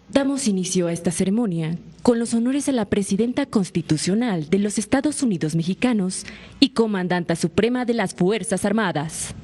Damos inicio a esta ceremonia con los honores a la Presidenta Constitucional de los Estados Unidos Mexicanos y Comandanta Suprema de las Fuerzas Armadas.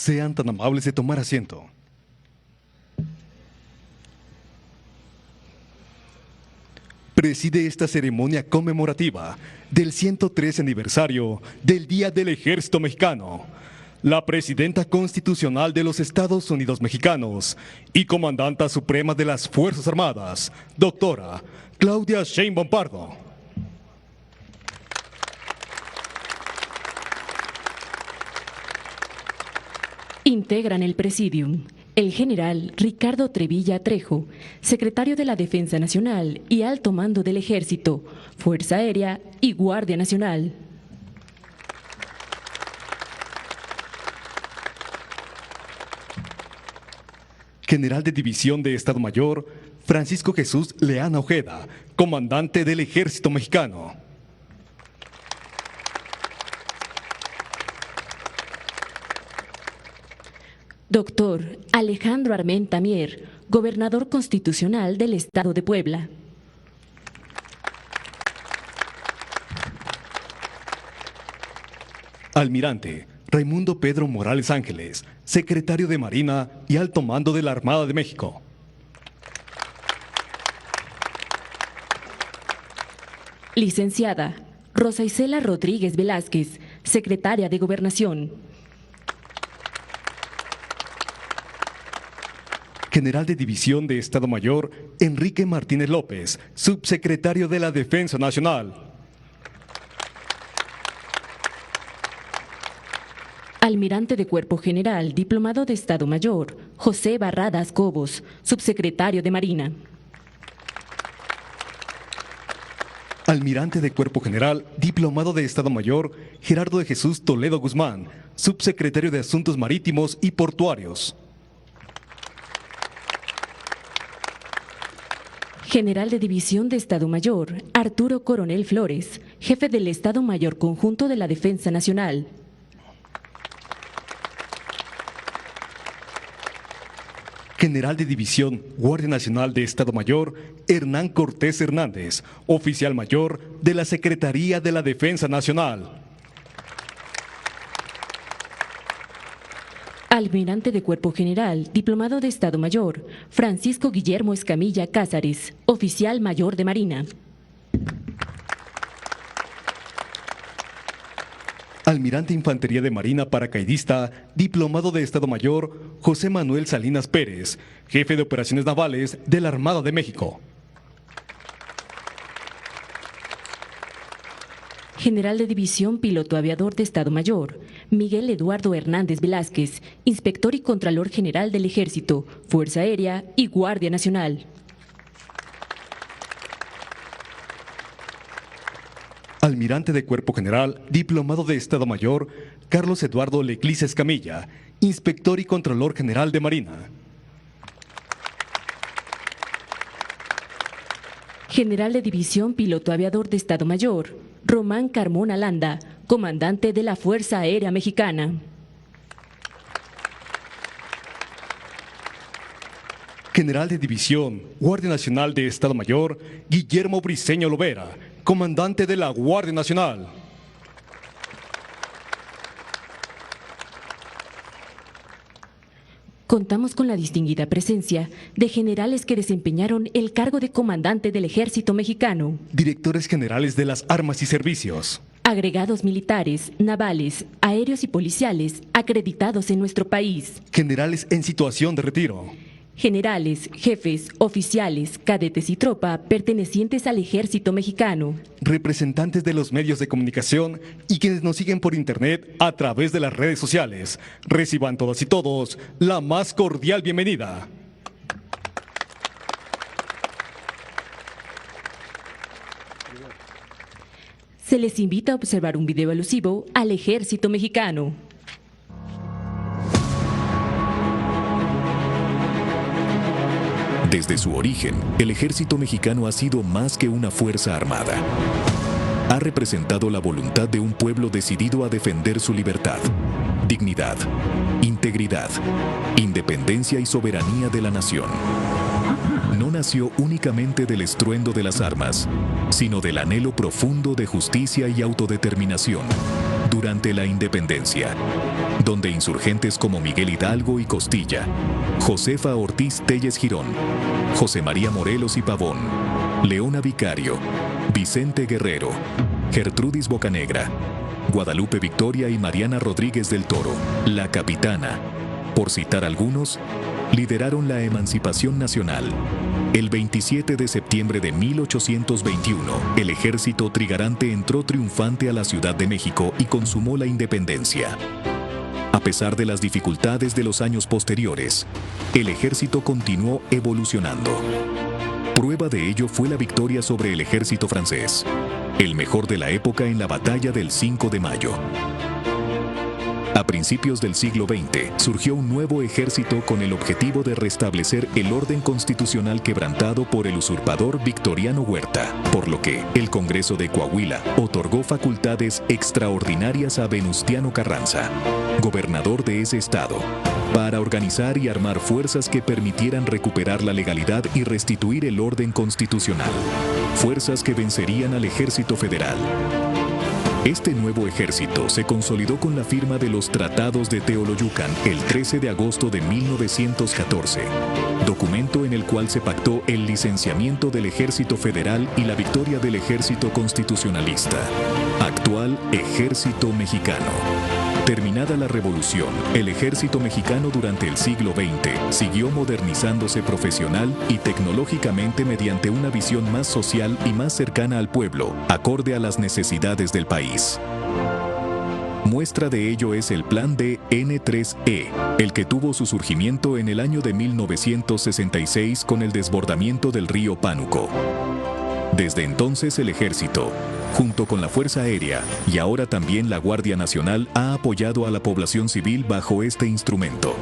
Sean tan amables de tomar asiento. Preside esta ceremonia conmemorativa del 113 aniversario del Día del Ejército Mexicano, la Presidenta Constitucional de los Estados Unidos Mexicanos y Comandanta Suprema de las Fuerzas Armadas, doctora Claudia Sheinbaum Pardo. Integran el Presidium el general Ricardo Trevilla Trejo, secretario de la Defensa Nacional y Alto Mando del Ejército, Fuerza Aérea y Guardia Nacional. General de División de Estado Mayor, Francisco Jesús Leana Ojeda, comandante del Ejército Mexicano. Doctor Alejandro Armenta Mier, gobernador constitucional del Estado de Puebla. Almirante Raimundo Pedro Morales Ángeles, secretario de Marina y Alto Mando de la Armada de México. Licenciada Rosa Isela Rodríguez Velázquez, secretaria de Gobernación. General de División de Estado Mayor, Enrique Martínez López, subsecretario de la Defensa Nacional. Almirante de Cuerpo General, diplomado de Estado Mayor, José Barradas Cobos, subsecretario de Marina. Almirante de Cuerpo General, diplomado de Estado Mayor, Gerardo de Jesús Toledo Guzmán, subsecretario de Asuntos Marítimos y Portuarios. General de División de Estado Mayor, Arturo Coronel Flores, jefe del Estado Mayor Conjunto de la Defensa Nacional. General de División, Guardia Nacional de Estado Mayor, Hernán Cortés Hernández, oficial mayor de la Secretaría de la Defensa Nacional. Almirante de Cuerpo General, diplomado de Estado Mayor, Francisco Guillermo Escamilla Cázares, oficial mayor de Marina. Almirante Infantería de Marina Paracaidista, diplomado de Estado Mayor, José Manuel Salinas Pérez, jefe de Operaciones Navales de la Armada de México. General de División Piloto Aviador de Estado Mayor, Miguel Eduardo Hernández Velázquez, Inspector y Contralor General del Ejército, Fuerza Aérea y Guardia Nacional. Almirante de Cuerpo General, Diplomado de Estado Mayor, Carlos Eduardo Leclis Escamilla, Inspector y Contralor General de Marina. General de División Piloto Aviador de Estado Mayor, Román Carmona Landa, Comandante de la Fuerza Aérea Mexicana. General de División, Guardia Nacional de Estado Mayor, Guillermo Briceño Lovera, Comandante de la Guardia Nacional. Contamos con la distinguida presencia de generales que desempeñaron el cargo de comandante del Ejército Mexicano, Directores Generales de las Armas y Servicios, agregados militares, navales, aéreos y policiales acreditados en nuestro país, Generales en situación de retiro, generales, jefes, oficiales, cadetes y tropa pertenecientes al Ejército Mexicano, representantes de los medios de comunicación y quienes nos siguen por internet a través de las redes sociales. Reciban todas y todos la más cordial bienvenida. Se les invita a observar un video alusivo al Ejército Mexicano. Desde su origen, el ejército mexicano ha sido más que una fuerza armada. Ha representado la voluntad de un pueblo decidido a defender su libertad, dignidad, integridad, independencia y soberanía de la nación. No nació únicamente del estruendo de las armas, sino del anhelo profundo de justicia y autodeterminación durante la independencia, donde insurgentes como Miguel Hidalgo y Costilla, Josefa Ortiz Telles Girón, José María Morelos y Pavón, Leona Vicario, Vicente Guerrero, Gertrudis Bocanegra, Guadalupe Victoria y Mariana Rodríguez del Toro, la Capitana, por citar algunos, lideraron la emancipación nacional. El 27 de septiembre de 1821, el ejército trigarante entró triunfante a la Ciudad de México y consumó la independencia. A pesar de las dificultades de los años posteriores, el ejército continuó evolucionando. Prueba de ello fue la victoria sobre el ejército francés, el mejor de la época en la batalla del 5 de mayo. A principios del siglo XX, surgió un nuevo ejército con el objetivo de restablecer el orden constitucional quebrantado por el usurpador Victoriano Huerta, por lo que el Congreso de Coahuila otorgó facultades extraordinarias a Venustiano Carranza, gobernador de ese estado, para organizar y armar fuerzas que permitieran recuperar la legalidad y restituir el orden constitucional. Fuerzas que vencerían al Ejército Federal. Este nuevo ejército se consolidó con la firma de los Tratados de Teoloyucan el 13 de agosto de 1914, documento en el cual se pactó el licenciamiento del Ejército Federal y la victoria del Ejército Constitucionalista, actual Ejército Mexicano. Terminada la Revolución, el Ejército Mexicano durante el siglo XX siguió modernizándose profesional y tecnológicamente mediante una visión más social y más cercana al pueblo, acorde a las necesidades del país. Muestra de ello es el Plan de N3E, el que tuvo su surgimiento en el año de 1966 con el desbordamiento del río Pánuco. Desde entonces el Ejército, junto con la Fuerza Aérea y ahora también la Guardia Nacional, ha apoyado a la población civil bajo este instrumento.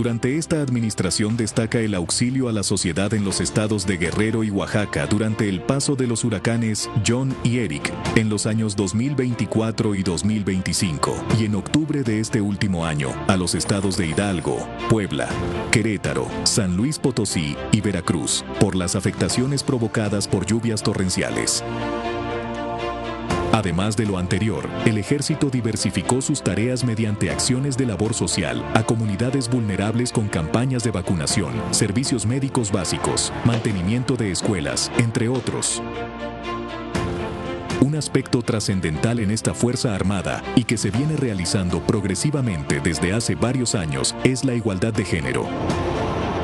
Durante esta administración destaca el auxilio a la sociedad en los estados de Guerrero y Oaxaca durante el paso de los huracanes John y Eric en los años 2024 y 2025, y en octubre de este último año a los estados de Hidalgo, Puebla, Querétaro, San Luis Potosí y Veracruz por las afectaciones provocadas por lluvias torrenciales. Además de lo anterior, el ejército diversificó sus tareas mediante acciones de labor social a comunidades vulnerables con campañas de vacunación, servicios médicos básicos, mantenimiento de escuelas, entre otros. Un aspecto trascendental en esta Fuerza Armada y que se viene realizando progresivamente desde hace varios años es la igualdad de género.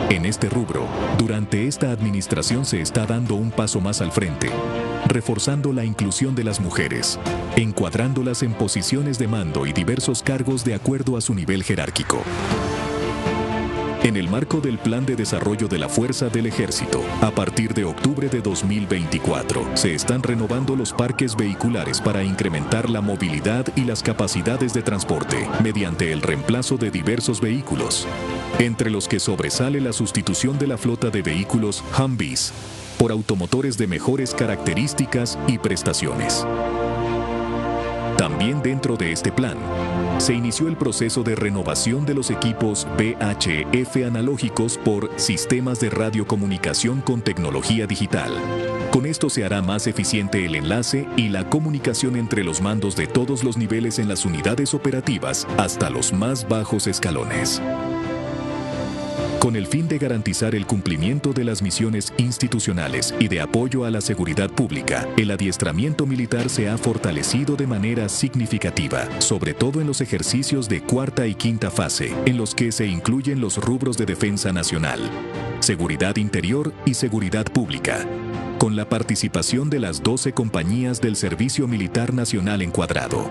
En este rubro, durante esta administración se está dando un paso más al frente, reforzando la inclusión de las mujeres, encuadrándolas en posiciones de mando y diversos cargos de acuerdo a su nivel jerárquico. En el marco del Plan de Desarrollo de la Fuerza del Ejército, a partir de octubre de 2024, se están renovando los parques vehiculares para incrementar la movilidad y las capacidades de transporte mediante el reemplazo de diversos vehículos, entre los que sobresale la sustitución de la flota de vehículos Humvees por automotores de mejores características y prestaciones. También dentro de este plan, se inició el proceso de renovación de los equipos VHF analógicos por sistemas de radiocomunicación con tecnología digital. Con esto se hará más eficiente el enlace y la comunicación entre los mandos de todos los niveles en las unidades operativas hasta los más bajos escalones. Con el fin de garantizar el cumplimiento de las misiones institucionales y de apoyo a la seguridad pública, el adiestramiento militar se ha fortalecido de manera significativa, sobre todo en los ejercicios de cuarta y quinta fase, en los que se incluyen los rubros de defensa nacional, seguridad interior y seguridad pública, con la participación de las 12 compañías del Servicio Militar Nacional encuadrado.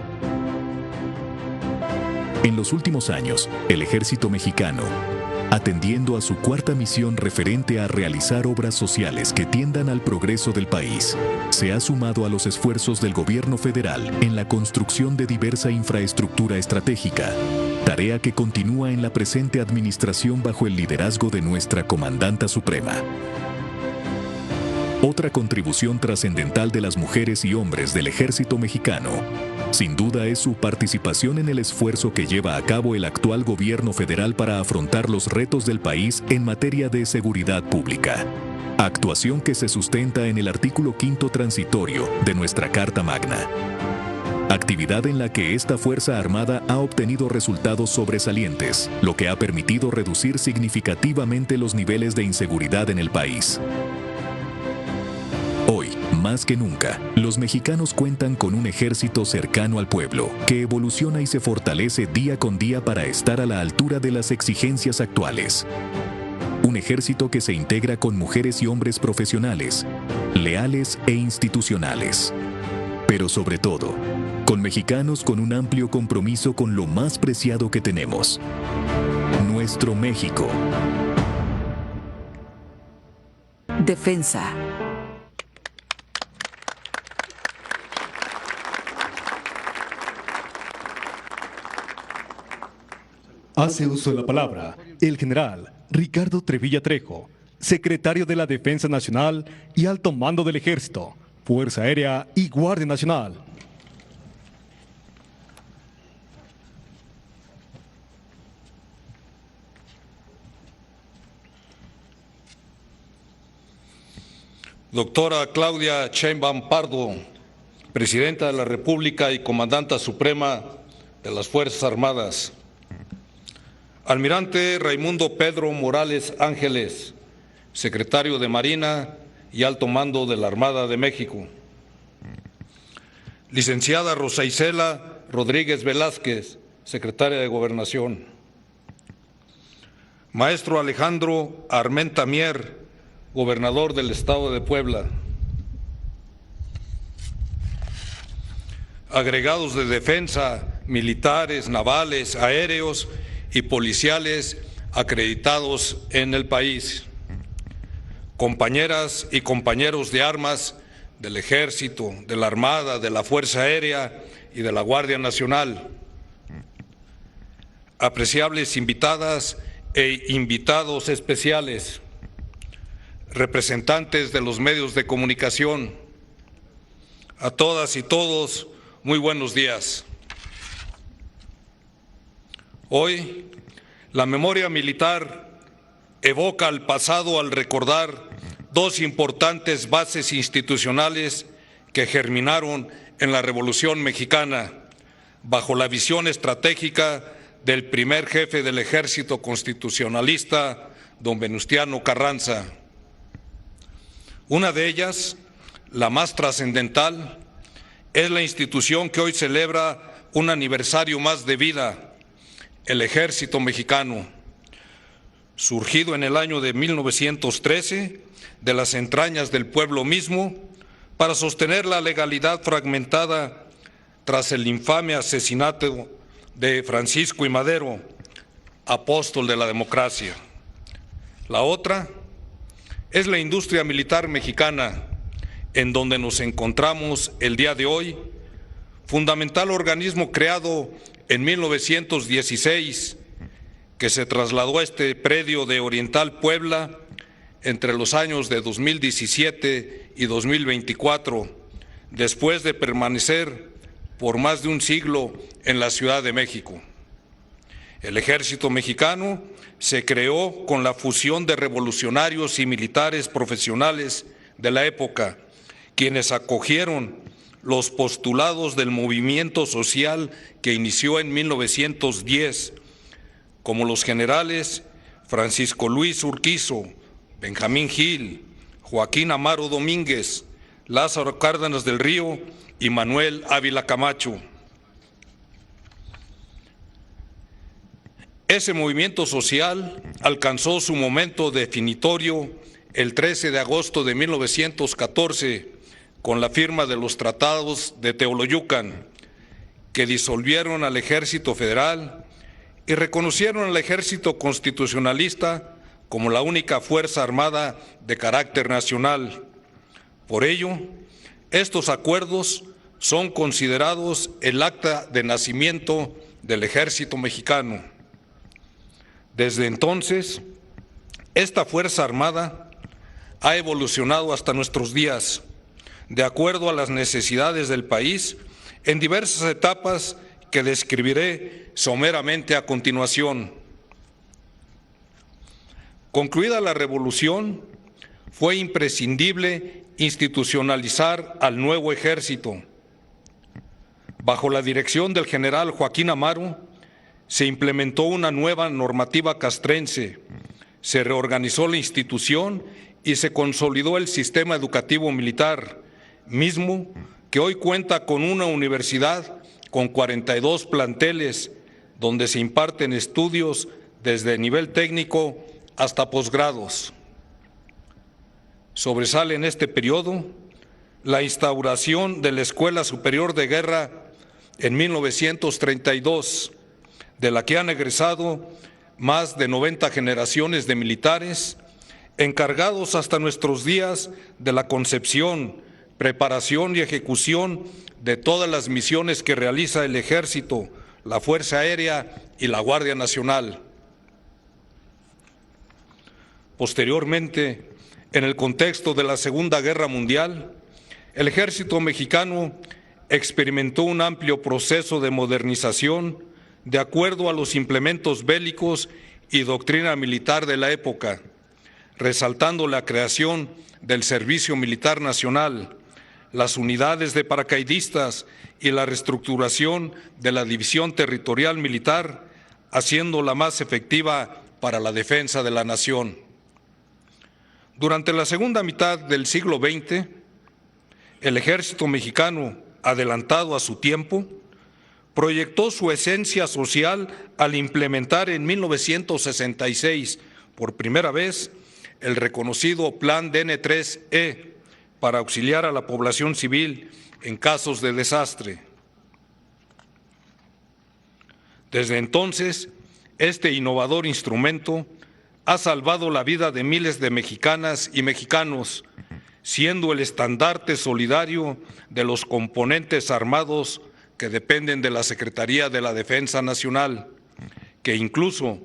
En los últimos años, el Ejército Mexicano, atendiendo a su cuarta misión referente a realizar obras sociales que tiendan al progreso del país, se ha sumado a los esfuerzos del gobierno federal en la construcción de diversa infraestructura estratégica, tarea que continúa en la presente administración bajo el liderazgo de nuestra Comandanta Suprema. Otra contribución trascendental de las mujeres y hombres del Ejército Mexicano, sin duda, es su participación en el esfuerzo que lleva a cabo el actual gobierno federal para afrontar los retos del país en materia de seguridad pública. Actuación que se sustenta en el artículo 5º transitorio de nuestra Carta Magna. Actividad en la que esta Fuerza Armada ha obtenido resultados sobresalientes, lo que ha permitido reducir significativamente los niveles de inseguridad en el país. Hoy, más que nunca, los mexicanos cuentan con un ejército cercano al pueblo, que evoluciona y se fortalece día con día para estar a la altura de las exigencias actuales. Un ejército que se integra con mujeres y hombres profesionales, leales e institucionales. Pero sobre todo, con mexicanos con un amplio compromiso con lo más preciado que tenemos: nuestro México. Defensa. Hace uso de la palabra el general Ricardo Trevilla Trejo, secretario de la Defensa Nacional y Alto Mando del Ejército, Fuerza Aérea y Guardia Nacional. Doctora Claudia Sheinbaum Pardo, Presidenta de la República y Comandanta Suprema de las Fuerzas Armadas. Almirante Raimundo Pedro Morales Ángeles, Secretario de Marina y Alto Mando de la Armada de México. Licenciada Rosa Isela Rodríguez Velázquez, Secretaria de Gobernación. Maestro Alejandro Armenta Mier, Gobernador del Estado de Puebla. Agregados de defensa, militares, navales, aéreos y policiales acreditados en el país. Compañeras y compañeros de armas del Ejército, de la Armada, de la Fuerza Aérea y de la Guardia Nacional. Apreciables invitadas e invitados especiales, representantes de los medios de comunicación, a todas y todos, muy buenos días. Hoy, la memoria militar evoca al pasado al recordar dos importantes bases institucionales que germinaron en la Revolución Mexicana, bajo la visión estratégica del primer jefe del Ejército Constitucionalista, don Venustiano Carranza. Una de ellas, la más trascendental, es la institución que hoy celebra un aniversario más de vida, el Ejército Mexicano. surgido en el año de 1913 de las entrañas del pueblo mismo para sostener la legalidad fragmentada tras el infame asesinato de Francisco I. Madero, apóstol de la democracia. La otra es la industria militar mexicana, en donde nos encontramos el día de hoy, fundamental organismo creado en 1916, que se trasladó a este predio de Oriental Puebla entre los años de 2017 y 2024, después de permanecer por más de un siglo en la Ciudad de México. El Ejército Mexicano se creó con la fusión de revolucionarios y militares profesionales de la época, quienes acogieron los postulados del movimiento social que inició en 1910, como los generales Francisco Luis Urquizo, Benjamín Gil, Joaquín Amaro Domínguez, Lázaro Cárdenas del Río y Manuel Ávila Camacho. Ese movimiento social alcanzó su momento definitorio el 13 de agosto de 1914 con la firma de los tratados de Teoloyucan, que disolvieron al Ejército Federal y reconocieron al Ejército Constitucionalista como la única fuerza armada de carácter nacional. Por ello, estos acuerdos son considerados el acta de nacimiento del Ejército Mexicano. Desde entonces, esta Fuerza Armada ha evolucionado hasta nuestros días, de acuerdo a las necesidades del país, en diversas etapas que describiré someramente a continuación. Concluida la revolución, fue imprescindible institucionalizar al nuevo ejército. Bajo la dirección del general Joaquín Amaro, se implementó una nueva normativa castrense, se reorganizó la institución y se consolidó el sistema educativo militar, mismo que hoy cuenta con una universidad con 42 planteles, donde se imparten estudios desde nivel técnico hasta posgrados. Sobresale en este periodo la instauración de la Escuela Superior de Guerra en 1932, de la que han egresado más de 90 generaciones de militares, encargados hasta nuestros días de la concepción, preparación y ejecución de todas las misiones que realiza el Ejército, la Fuerza Aérea y la Guardia Nacional. Posteriormente, en el contexto de la Segunda Guerra Mundial, el Ejército Mexicano experimentó un amplio proceso de modernización de acuerdo a los implementos bélicos y doctrina militar de la época, resaltando la creación del Servicio Militar Nacional, las unidades de paracaidistas y la reestructuración de la División Territorial Militar, haciéndola más efectiva para la defensa de la nación. Durante la segunda mitad del siglo XX, el Ejército Mexicano, adelantado a su tiempo, proyectó su esencia social al implementar en 1966, por primera vez, el reconocido Plan DN3E para auxiliar a la población civil en casos de desastre. Desde entonces, este innovador instrumento ha salvado la vida de miles de mexicanas y mexicanos, siendo el estandarte solidario de los componentes armados que dependen de la Secretaría de la Defensa Nacional, que incluso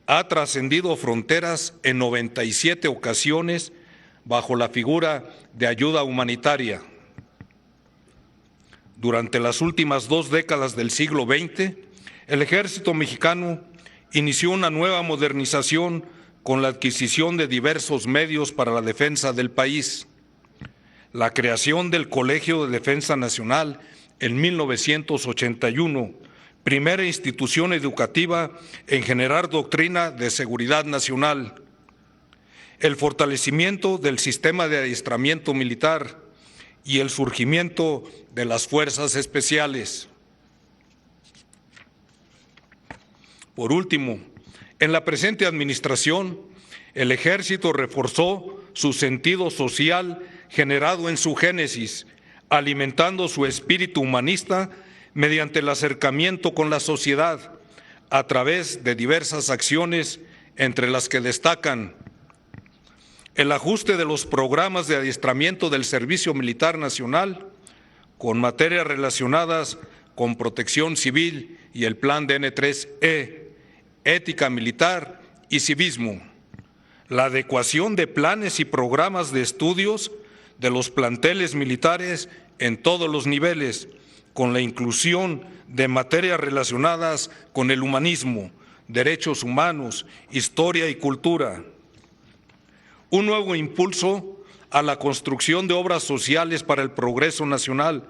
ha trascendido fronteras en 97 ocasiones bajo la figura de ayuda humanitaria. Durante las últimas 2 décadas del siglo XX, el Ejército Mexicano inició una nueva modernización con la adquisición de diversos medios para la defensa del país, la creación del Colegio de Defensa Nacional en 1981, primera institución educativa en generar doctrina de seguridad nacional, el fortalecimiento del sistema de adiestramiento militar y el surgimiento de las fuerzas especiales. Por último, En la presente administración, el Ejército reforzó su sentido social generado en su génesis, alimentando su espíritu humanista mediante el acercamiento con la sociedad a través de diversas acciones, entre las que destacan el ajuste de los programas de adiestramiento del Servicio Militar Nacional con materias relacionadas con protección civil y el Plan DN3E, ética militar y civismo, la adecuación de planes y programas de estudios de los planteles militares en todos los niveles, con la inclusión de materias relacionadas con el humanismo, derechos humanos, historia y cultura. Un nuevo impulso a la construcción de obras sociales para el progreso nacional,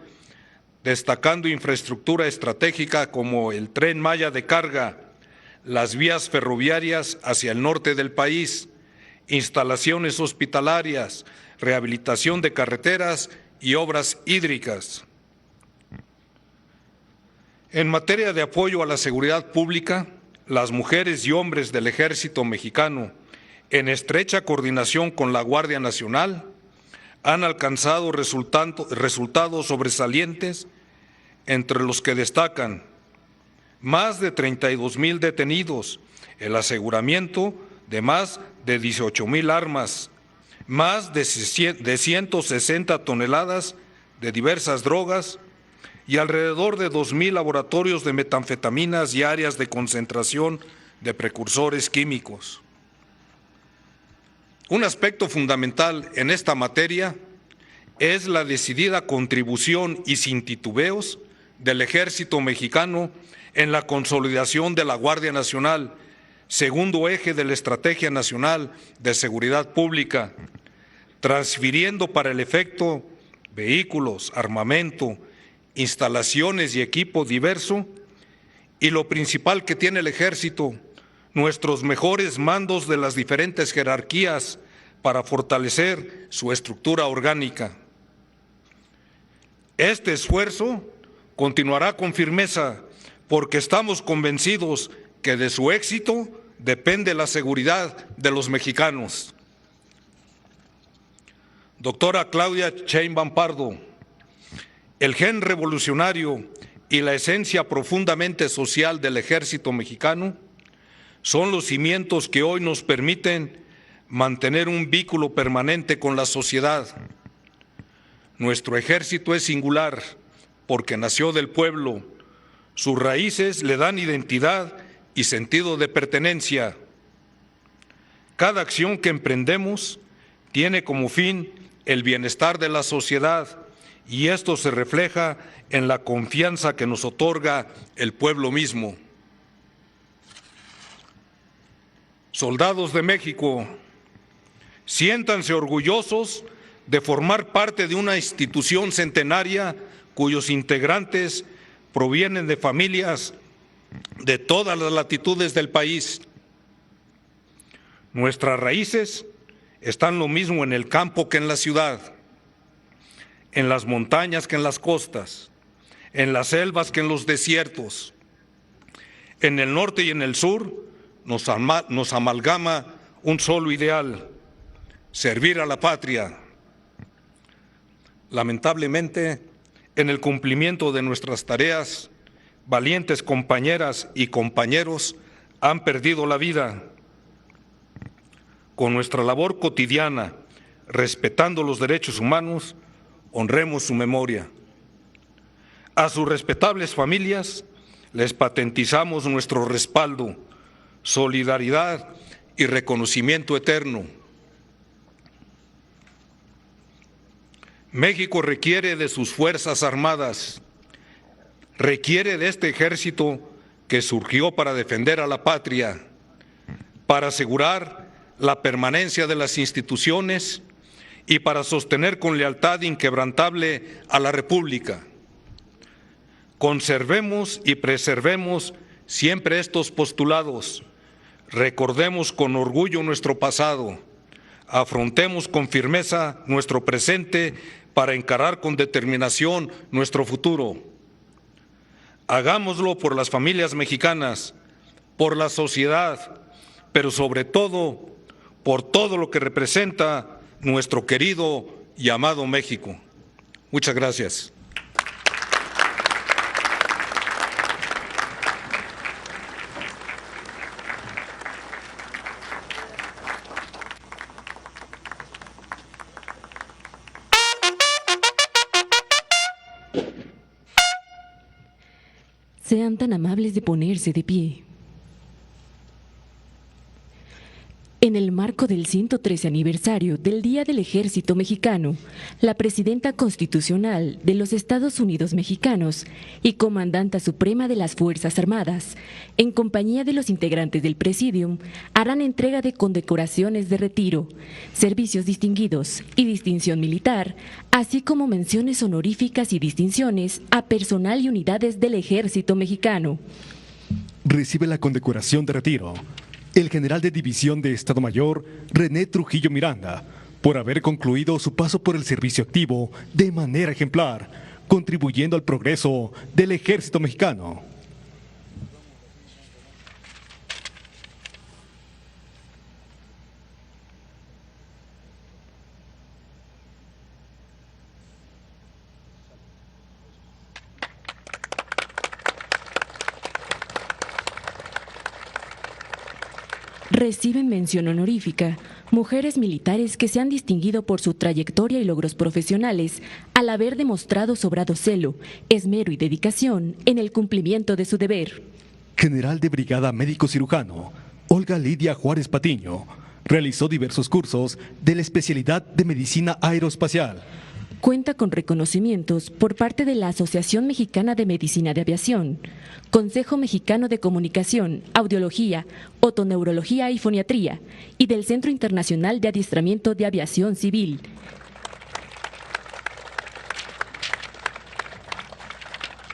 destacando infraestructura estratégica como el Tren Maya de carga, las vías ferroviarias hacia el norte del país, instalaciones hospitalarias, rehabilitación de carreteras y obras hídricas. En materia de apoyo a la seguridad pública, las mujeres y hombres del Ejército Mexicano, en estrecha coordinación con la Guardia Nacional, han alcanzado resultados sobresalientes, entre los que destacan más de 32,000 detenidos, el aseguramiento de más de 18,000 armas, más de 160 toneladas de diversas drogas y alrededor de 2,000 laboratorios de metanfetaminas y áreas de concentración de precursores químicos. Un aspecto fundamental en esta materia es la decidida contribución y sin titubeos del Ejército Mexicano en la consolidación de la Guardia Nacional, segundo eje de la Estrategia Nacional de Seguridad Pública, transfiriendo para el efecto vehículos, armamento, instalaciones y equipo diverso, y lo principal que tiene el Ejército, nuestros mejores mandos de las diferentes jerarquías para fortalecer su estructura orgánica. Este esfuerzo continuará con firmeza porque estamos convencidos que de su éxito depende la seguridad de los mexicanos. Doctora Claudia Sheinbaum Pardo, el gen revolucionario y la esencia profundamente social del Ejército Mexicano son los cimientos que hoy nos permiten mantener un vínculo permanente con la sociedad. Nuestro ejército es singular porque nació del pueblo. Sus raíces le dan identidad y sentido de pertenencia. Cada acción que emprendemos tiene como fin el bienestar de la sociedad y esto se refleja en la confianza que nos otorga el pueblo mismo. Soldados de México, siéntanse orgullosos de formar parte de una institución centenaria cuyos integrantes provienen de familias de todas las latitudes del país. Nuestras raíces están lo mismo en el campo que en la ciudad, en las montañas que en las costas, en las selvas que en los desiertos. En el norte y en el sur nos amalgama un solo ideal: servir a la patria. Lamentablemente, en el cumplimiento de nuestras tareas, valientes compañeras y compañeros han perdido la vida. Con nuestra labor cotidiana, respetando los derechos humanos, honremos su memoria. A sus respetables familias les patentizamos nuestro respaldo, solidaridad y reconocimiento eterno. México requiere de sus Fuerzas Armadas, requiere de este ejército que surgió para defender a la patria, para asegurar la permanencia de las instituciones y para sostener con lealtad inquebrantable a la República. Conservemos y preservemos siempre estos postulados, recordemos con orgullo nuestro pasado, afrontemos con firmeza nuestro presente para encarar con determinación nuestro futuro. Hagámoslo por las familias mexicanas, por la sociedad, pero sobre todo por todo lo que representa nuestro querido y amado México. Muchas gracias. Sean tan amables de ponerse de pie. En el marco del 113 aniversario del Día del Ejército Mexicano, la Presidenta Constitucional de los Estados Unidos Mexicanos y Comandanta Suprema de las Fuerzas Armadas, en compañía de los integrantes del Presidium, harán entrega de condecoraciones de retiro, servicios distinguidos y distinción militar, así como menciones honoríficas y distinciones a personal y unidades del Ejército Mexicano. Recibe la condecoración de retiro el general de división de Estado Mayor, René Trujillo Miranda, por haber concluido su paso por el servicio activo de manera ejemplar, contribuyendo al progreso del Ejército Mexicano. Reciben mención honorífica mujeres militares que se han distinguido por su trayectoria y logros profesionales al haber demostrado sobrado celo, esmero y dedicación en el cumplimiento de su deber. General de Brigada Médico Cirujano, Olga Lidia Juárez Patiño, realizó diversos cursos de la especialidad de Medicina Aeroespacial. Cuenta con reconocimientos por parte de la Asociación Mexicana de Medicina de Aviación, Consejo Mexicano de Comunicación, Audiología, Otoneurología y Foniatría, y del Centro Internacional de Adiestramiento de Aviación Civil.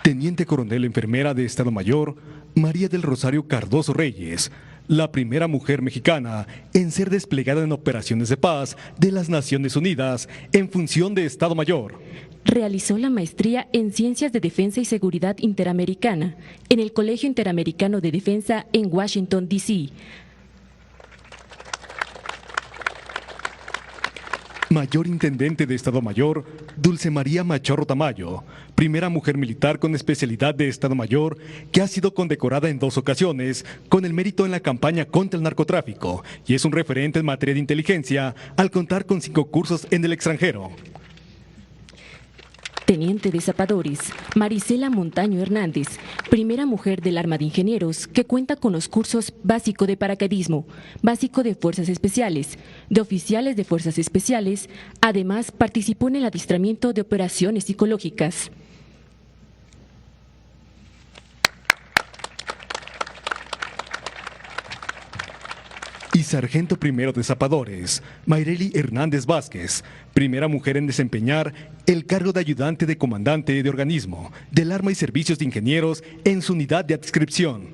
Teniente Coronel Enfermera de Estado Mayor, María del Rosario Cardoso Reyes, la primera mujer mexicana en ser desplegada en operaciones de paz de las Naciones Unidas en función de Estado Mayor. Realizó la maestría en Ciencias de Defensa y Seguridad Interamericana en el Colegio Interamericano de Defensa en Washington, D.C. Mayor Intendente de Estado Mayor, Dulce María Machorro Tamayo, primera mujer militar con especialidad de Estado Mayor que ha sido condecorada en 2 ocasiones con el mérito en la campaña contra el narcotráfico y es un referente en materia de inteligencia al contar con 5 cursos en el extranjero. Teniente de Zapadores, Marisela Montaño Hernández, primera mujer del Arma de Ingenieros que cuenta con los cursos básico de paracaidismo, básico de Fuerzas Especiales, de oficiales de Fuerzas Especiales, además participó en el adiestramiento de operaciones psicológicas. Y Sargento Primero de Zapadores, Mayreli Hernández Vázquez, primera mujer en desempeñar el cargo de ayudante de comandante de organismo del Arma y Servicios de Ingenieros en su unidad de adscripción.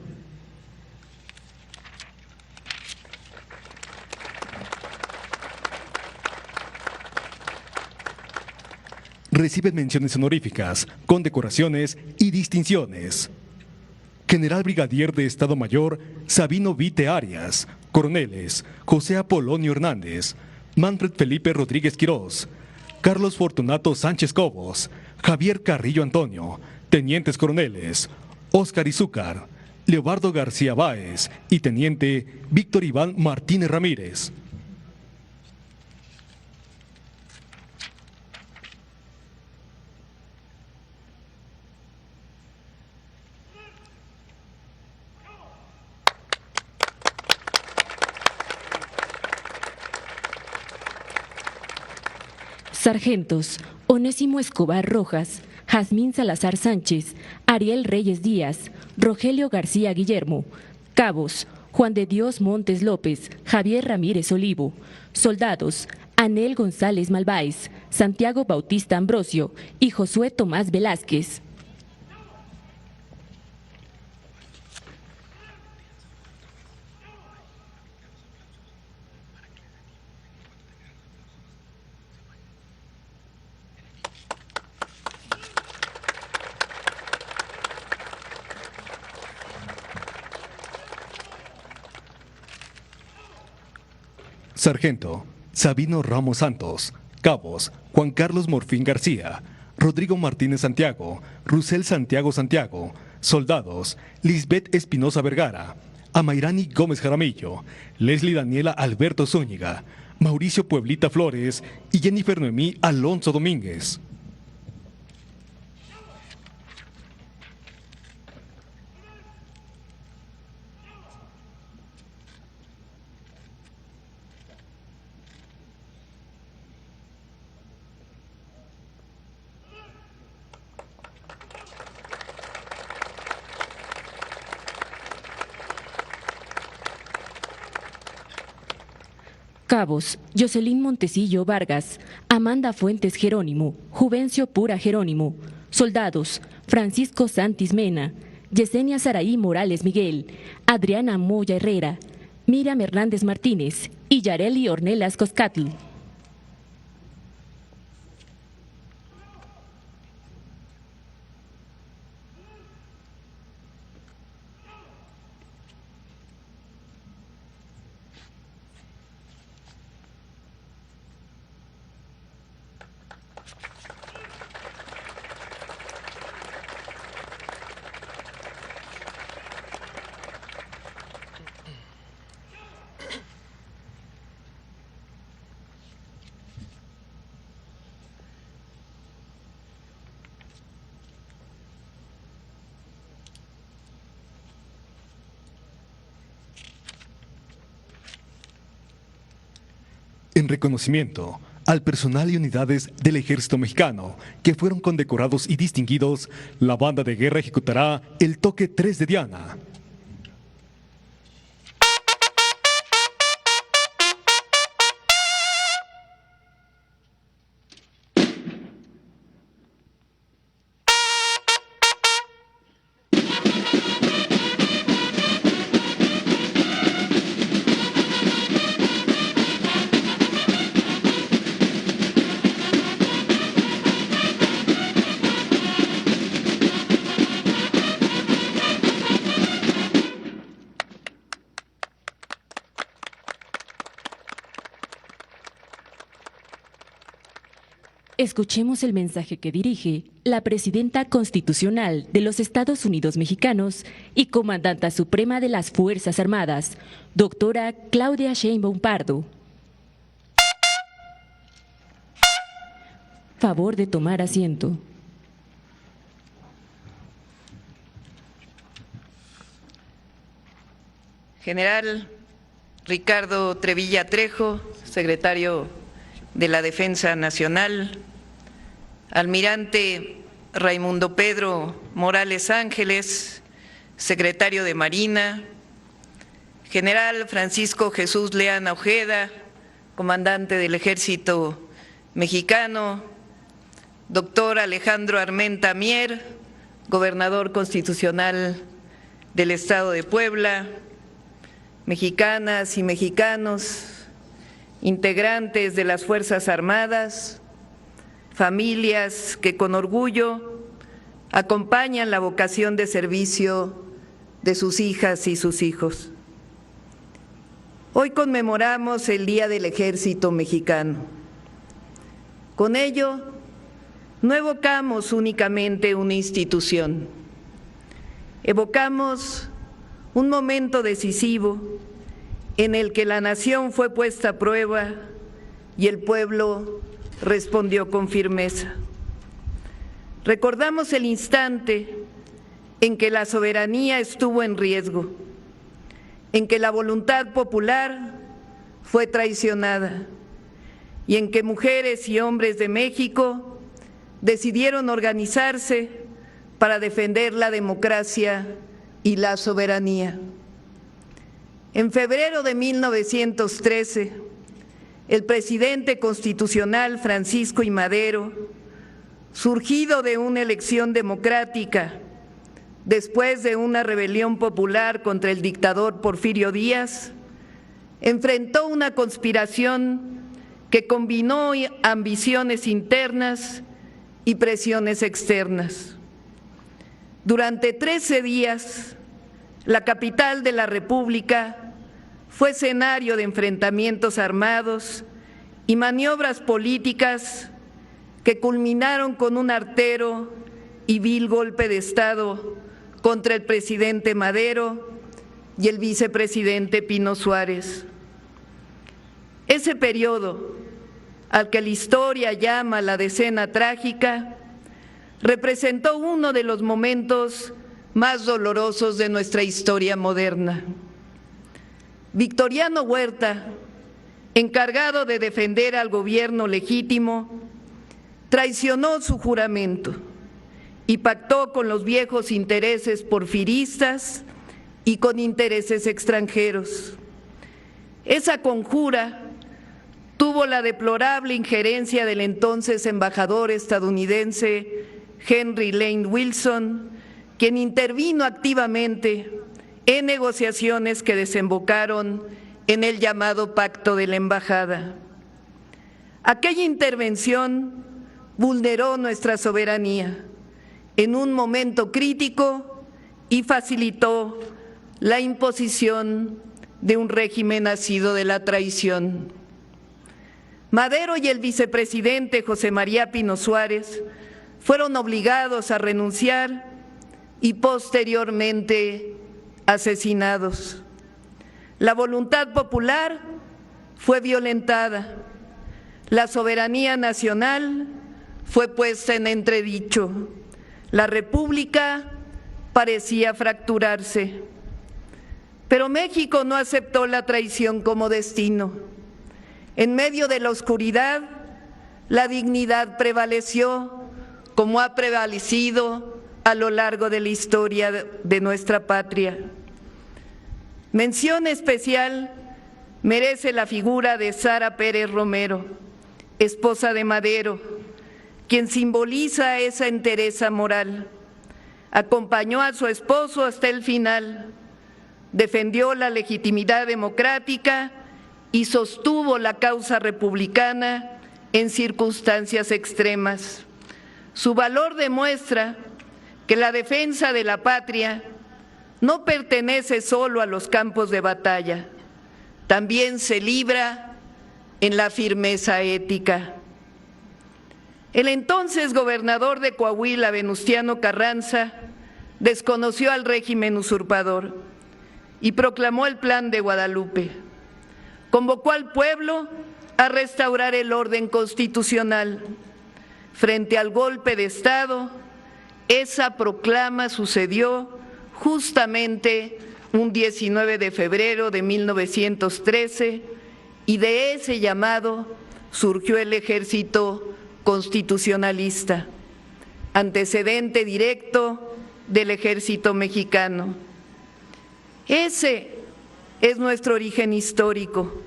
Recibe menciones honoríficas, condecoraciones y distinciones. General Brigadier de Estado Mayor, Sabino Vite Arias, coroneles, José Apolonio Hernández, Manfred Felipe Rodríguez Quirós, Carlos Fortunato Sánchez Cobos, Javier Carrillo Antonio, tenientes coroneles, Óscar Izúcar, Leobardo García Báez y teniente Víctor Iván Martínez Ramírez. Sargentos, Onésimo Escobar Rojas, Jazmín Salazar Sánchez, Ariel Reyes Díaz, Rogelio García Guillermo. Cabos, Juan de Dios Montes López, Javier Ramírez Olivo. Soldados, Anel González Malváez, Santiago Bautista Ambrosio y Josué Tomás Velázquez. Sargento, Sabino Ramos Santos. Cabos, Juan Carlos Morfín García, Rodrigo Martínez Santiago, Rusel Santiago Santiago. Soldados, Lisbeth Espinosa Vergara, Amairani Gómez Jaramillo, Leslie Daniela Alberto Zúñiga, Mauricio Pueblita Flores y Jennifer Noemí Alonso Domínguez. Cabos, Jocelyn Montecillo Vargas, Amanda Fuentes Jerónimo, Juvencio Pura Jerónimo. Soldados, Francisco Santis Mena, Yesenia Saraí Morales Miguel, Adriana Moya Herrera, Miriam Hernández Martínez y Yareli Ornelas Coscatl. En reconocimiento al personal y unidades del Ejército Mexicano que fueron condecorados y distinguidos, la banda de guerra ejecutará el toque 3 de Diana. Escuchemos el mensaje que dirige la Presidenta Constitucional de los Estados Unidos Mexicanos y Comandanta Suprema de las Fuerzas Armadas, doctora Claudia Sheinbaum Pardo. Favor de tomar asiento. General Ricardo Trevilla Trejo, secretario de la Defensa Nacional, Almirante Raimundo Pedro Morales Ángeles, secretario de Marina, General Francisco Jesús Leana Ojeda, comandante del Ejército Mexicano, doctor Alejandro Armenta Mier, gobernador constitucional del Estado de Puebla, mexicanas y mexicanos, integrantes de las Fuerzas Armadas, familias que con orgullo acompañan la vocación de servicio de sus hijas y sus hijos. Hoy conmemoramos el Día del Ejército Mexicano. Con ello, no evocamos únicamente una institución, evocamos un momento decisivo en el que la nación fue puesta a prueba y el pueblo respondió con firmeza. Recordamos el instante en que la soberanía estuvo en riesgo, en que la voluntad popular fue traicionada y en que mujeres y hombres de México decidieron organizarse para defender la democracia y la soberanía. En febrero de 1913, el presidente constitucional Francisco I. Madero, surgido de una elección democrática después de una rebelión popular contra el dictador Porfirio Díaz, enfrentó una conspiración que combinó ambiciones internas y presiones externas. Durante 13 días, la capital de la República fue escenario de enfrentamientos armados y maniobras políticas que culminaron con un artero y vil golpe de Estado contra el presidente Madero y el vicepresidente Pino Suárez. Ese periodo, al que la historia llama la decena trágica, representó uno de los momentos más dolorosos de nuestra historia moderna. Victoriano Huerta, encargado de defender al gobierno legítimo, traicionó su juramento y pactó con los viejos intereses porfiristas y con intereses extranjeros. Esa conjura tuvo la deplorable injerencia del entonces embajador estadounidense Henry Lane Wilson, quien intervino activamente en negociaciones que desembocaron en el llamado Pacto de la Embajada. Aquella intervención vulneró nuestra soberanía en un momento crítico y facilitó la imposición de un régimen nacido de la traición. Madero y el vicepresidente José María Pino Suárez fueron obligados a renunciar y posteriormente asesinados. La voluntad popular fue violentada, la soberanía nacional fue puesta en entredicho, la República parecía fracturarse. Pero México no aceptó la traición como destino. En medio de la oscuridad, la dignidad prevaleció, como ha prevalecido a lo largo de la historia de nuestra patria. Mención especial merece la figura de Sara Pérez Romero, esposa de Madero, quien simboliza esa entereza moral. Acompañó a su esposo hasta el final, defendió la legitimidad democrática y sostuvo la causa republicana en circunstancias extremas. Su valor demuestra que la defensa de la patria no pertenece solo a los campos de batalla, también se libra en la firmeza ética. El entonces gobernador de Coahuila, Venustiano Carranza, desconoció al régimen usurpador y proclamó el Plan de Guadalupe. Convocó al pueblo a restaurar el orden constitucional. Frente al golpe de Estado, esa proclama sucedió justamente un 19 de febrero de 1913 y de ese llamado surgió el Ejército Constitucionalista, antecedente directo del Ejército Mexicano. Ese es nuestro origen histórico,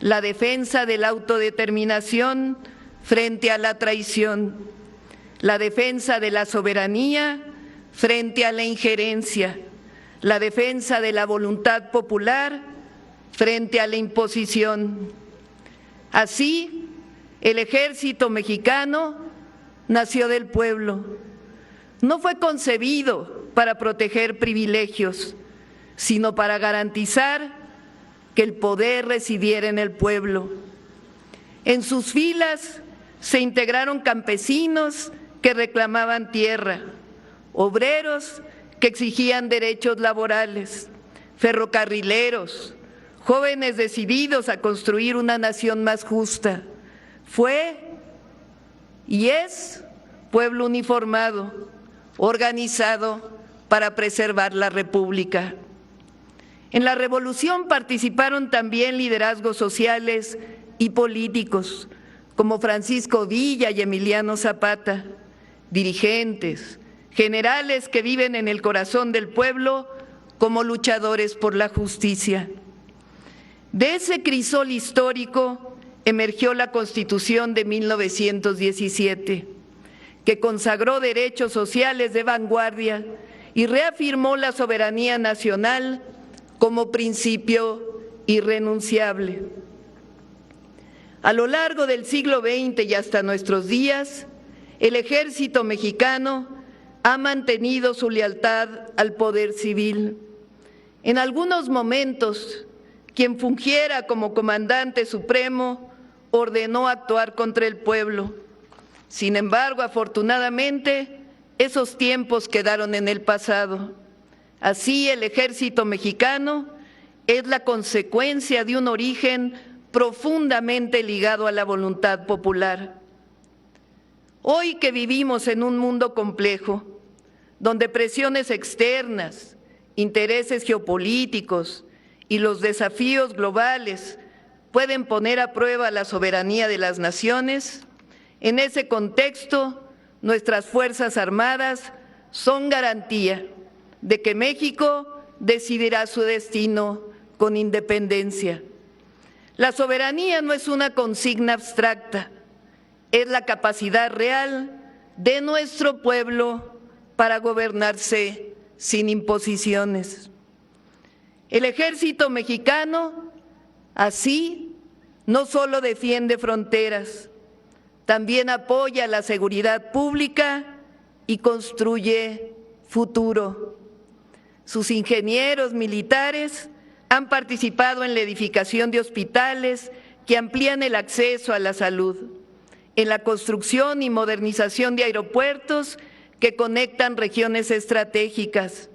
la defensa de la autodeterminación frente a la traición, la defensa de la soberanía frente a la injerencia, la defensa de la voluntad popular frente a la imposición. Así, el Ejército Mexicano nació del pueblo. No fue concebido para proteger privilegios, sino para garantizar que el poder residiera en el pueblo. En sus filas se integraron campesinos que reclamaban tierra, obreros que exigían derechos laborales, ferrocarrileros, jóvenes decididos a construir una nación más justa. Fue y es pueblo uniformado, organizado para preservar la República. En la revolución participaron también liderazgos sociales y políticos, como Francisco Villa y Emiliano Zapata, dirigentes, generales que viven en el corazón del pueblo como luchadores por la justicia. De ese crisol histórico emergió la Constitución de 1917, que consagró derechos sociales de vanguardia y reafirmó la soberanía nacional como principio irrenunciable. A lo largo del siglo XX y hasta nuestros días, el Ejército Mexicano ha mantenido su lealtad al poder civil. En algunos momentos quien fungiera como comandante supremo, ordenó actuar contra el pueblo. Sin embargo, afortunadamente, esos tiempos quedaron en el pasado. Así, el ejército mexicano es la consecuencia de un origen profundamente ligado a la voluntad popular. Hoy que vivimos en un mundo complejo, donde presiones externas, intereses geopolíticos y los desafíos globales pueden poner a prueba la soberanía de las naciones, en ese contexto, nuestras Fuerzas Armadas son garantía de que México decidirá su destino con independencia. La soberanía no es una consigna abstracta, es la capacidad real de nuestro pueblo para gobernarse sin imposiciones. El ejército mexicano, así, no solo defiende fronteras, también apoya la seguridad pública y construye futuro. Sus ingenieros militares han participado en la edificación de hospitales que amplían el acceso a la salud, en la construcción y modernización de aeropuertos que conectan regiones estratégicas,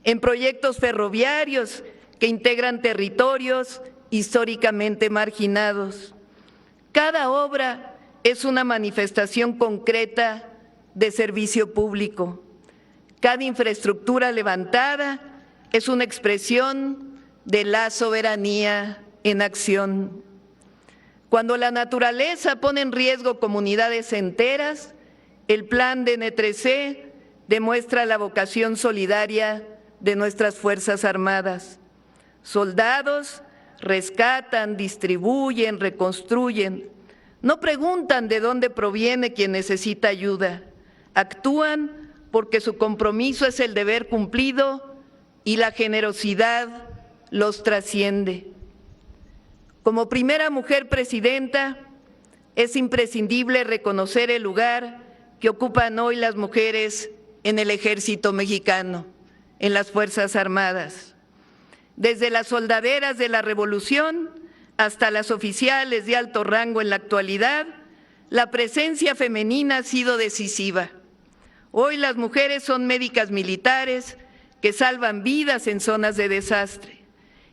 en proyectos ferroviarios que integran territorios históricamente marginados. Cada obra es una manifestación concreta de servicio público. Cada infraestructura levantada es una expresión de la soberanía en acción. Cuando la naturaleza pone en riesgo comunidades enteras, el plan de N3C demuestra la vocación solidaria de nuestras Fuerzas Armadas. Soldados rescatan, distribuyen, reconstruyen. No preguntan de dónde proviene quien necesita ayuda. Actúan porque su compromiso es el deber cumplido y la generosidad los trasciende. Como primera mujer presidenta, es imprescindible reconocer el lugar que ocupan hoy las mujeres en el ejército mexicano, en las Fuerzas Armadas. Desde las soldaderas de la Revolución hasta las oficiales de alto rango en la actualidad, la presencia femenina ha sido decisiva. Hoy las mujeres son médicas militares que salvan vidas en zonas de desastre,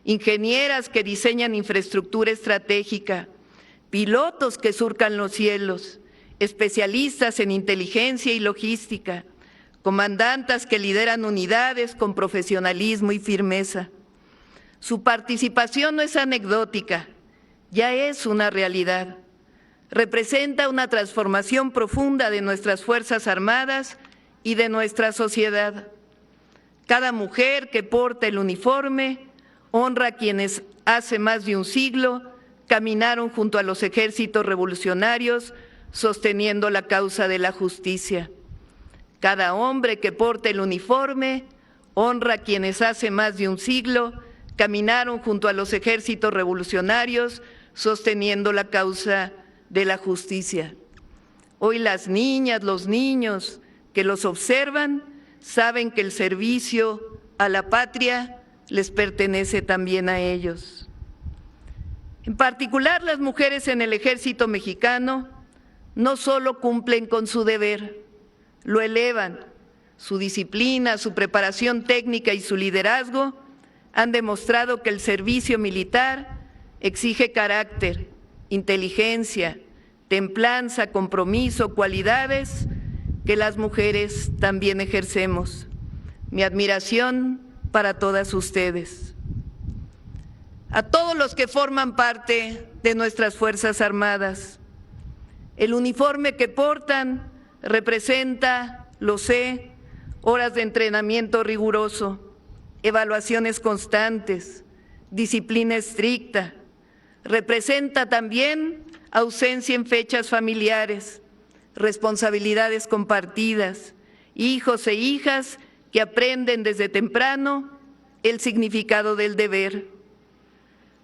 ingenieras que diseñan infraestructura estratégica, pilotos que surcan los cielos, especialistas en inteligencia y logística, comandantas que lideran unidades con profesionalismo y firmeza. Su participación no es anecdótica, ya es una realidad. Representa una transformación profunda de nuestras Fuerzas Armadas y de nuestra sociedad. Cada mujer que porta el uniforme honra a quienes hace más de un siglo caminaron junto a los ejércitos revolucionarios sosteniendo la causa de la justicia. Cada hombre que porta el uniforme honra a quienes hace más de un siglo caminaron junto a los ejércitos revolucionarios sosteniendo la causa de la justicia. Hoy las niñas, los niños que los observan saben que el servicio a la patria les pertenece también a ellos. En particular, las mujeres en el ejército mexicano no solo cumplen con su deber, lo elevan. Su disciplina, su preparación técnica y su liderazgo han demostrado que el servicio militar exige carácter, inteligencia, templanza, compromiso, cualidades que las mujeres también ejercemos. Mi admiración para todas ustedes. A todos los que forman parte de nuestras Fuerzas Armadas, el uniforme que portan representa, lo sé, horas de entrenamiento riguroso, evaluaciones constantes, disciplina estricta. Representa también ausencia en fechas familiares, responsabilidades compartidas, hijos e hijas que aprenden desde temprano el significado del deber.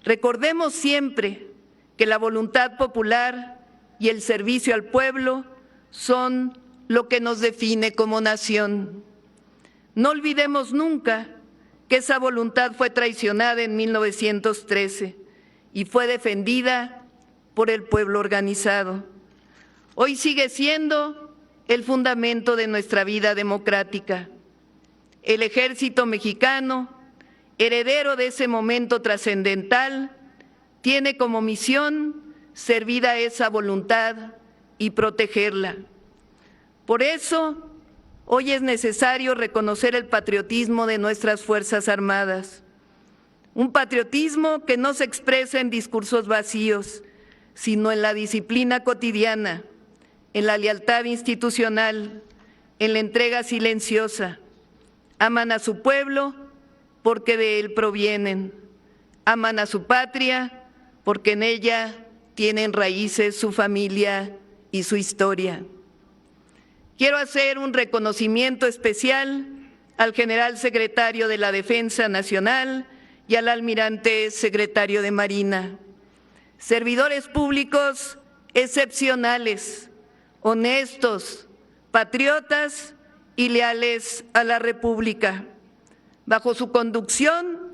Recordemos siempre que la voluntad popular y el servicio al pueblo son lo que nos define como nación. No olvidemos nunca que esa voluntad fue traicionada en 1913 y fue defendida por el pueblo organizado. Hoy sigue siendo el fundamento de nuestra vida democrática. El Ejército Mexicano, heredero de ese momento trascendental, tiene como misión servir a esa voluntad y protegerla. Por eso, hoy es necesario reconocer el patriotismo de nuestras Fuerzas Armadas, un patriotismo que no se expresa en discursos vacíos, sino en la disciplina cotidiana, en la lealtad institucional, en la entrega silenciosa. Aman a su pueblo porque de él provienen, aman a su patria porque en ella tienen raíces su familia y su historia. Quiero hacer un reconocimiento especial al general secretario de la Defensa Nacional y al almirante secretario de Marina, servidores públicos excepcionales, honestos, patriotas y leales a la República. Bajo su conducción,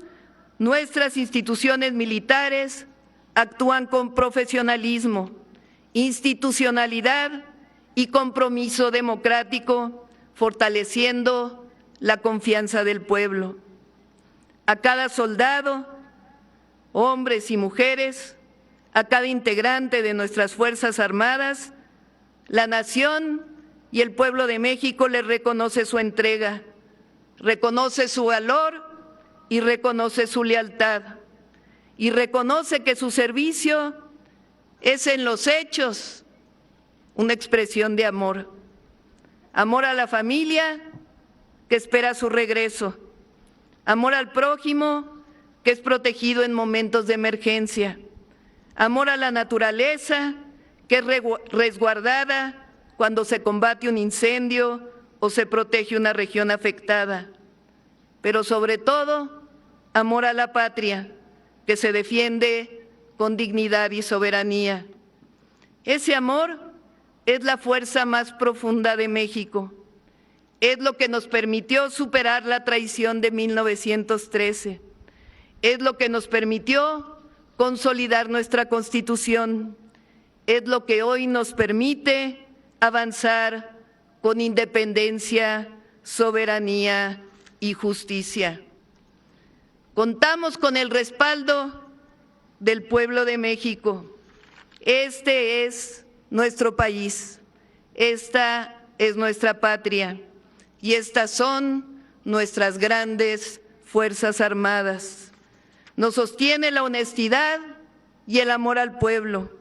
nuestras instituciones militares actúan con profesionalismo, institucionalidad y compromiso democrático, fortaleciendo la confianza del pueblo. A cada soldado, hombres y mujeres, a cada integrante de nuestras Fuerzas Armadas, la nación y el pueblo de México les reconoce su entrega, reconoce su valor y reconoce su lealtad, y reconoce que su servicio es en los hechos una expresión de amor. Amor a la familia que espera su regreso, amor al prójimo que es protegido en momentos de emergencia, amor a la naturaleza que es resguardada cuando se combate un incendio o se protege una región afectada, pero sobre todo, amor a la patria que se defiende con dignidad y soberanía. Ese amor es la fuerza más profunda de México, es lo que nos permitió superar la traición de 1913, es lo que nos permitió consolidar nuestra Constitución, es lo que hoy nos permite avanzar con independencia, soberanía y justicia. Contamos con el respaldo del pueblo de México. Este es nuestro país, esta es nuestra patria y estas son nuestras grandes Fuerzas Armadas. Nos sostiene la honestidad y el amor al pueblo.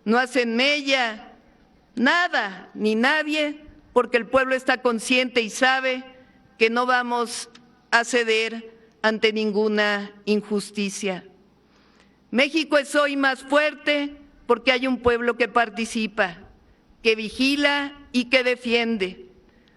No hacen mella nada ni nadie porque el pueblo está consciente y sabe que no vamos a ceder ante ninguna injusticia. México es hoy más fuerte porque hay un pueblo que participa, que vigila y que defiende,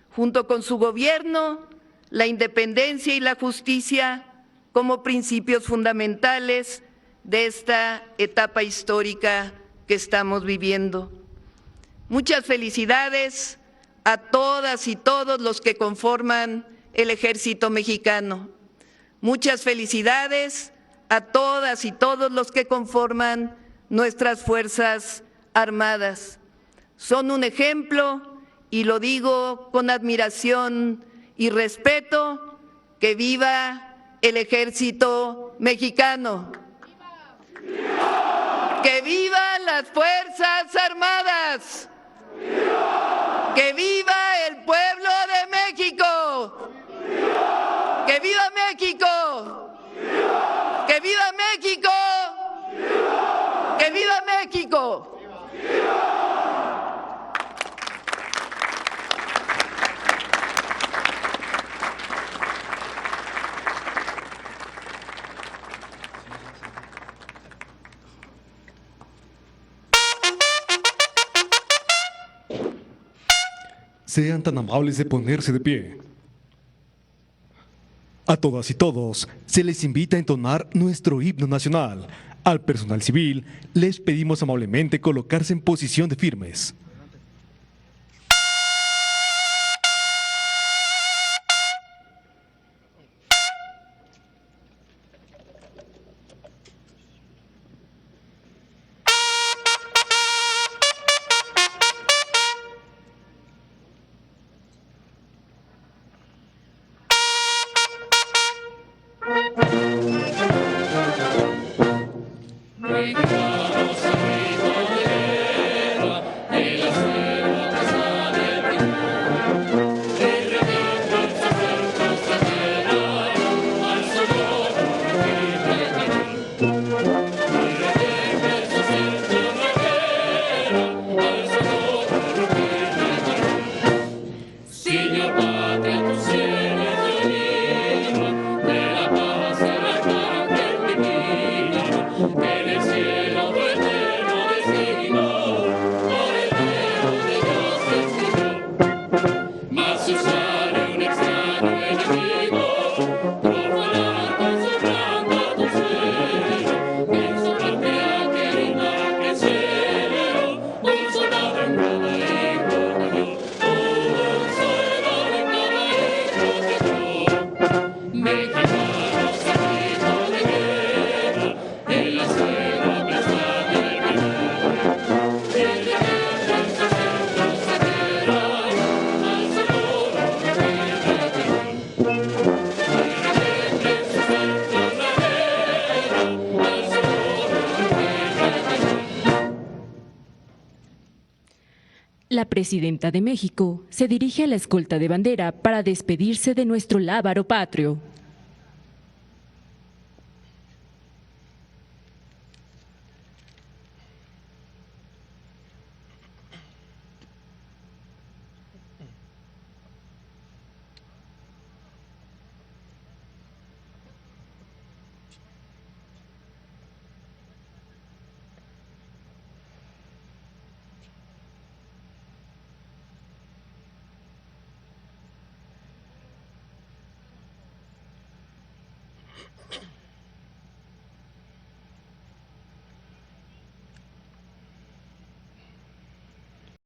junto con su gobierno, la independencia y la justicia como principios fundamentales de esta etapa histórica que estamos viviendo. Muchas felicidades a todas y todos los que conforman el Ejército Mexicano. Muchas felicidades a todas y todos los que conforman nuestras Fuerzas Armadas. Son un ejemplo, y lo digo con admiración y respeto, que viva el Ejército Mexicano. ¡Viva! ¡Que vivan las Fuerzas Armadas! ¡Viva! ¡Que viva el pueblo de México! ¡Viva! ¡Que viva México! ¡Viva! ¡Que viva México! ¡Viva! ¡Que viva México! ¡Viva! Sean tan amables de ponerse de pie. A todas y todos se les invita a entonar nuestro himno nacional. Al personal civil les pedimos amablemente colocarse en posición de firmes. La presidenta de México se dirige a la escolta de bandera para despedirse de nuestro lábaro patrio.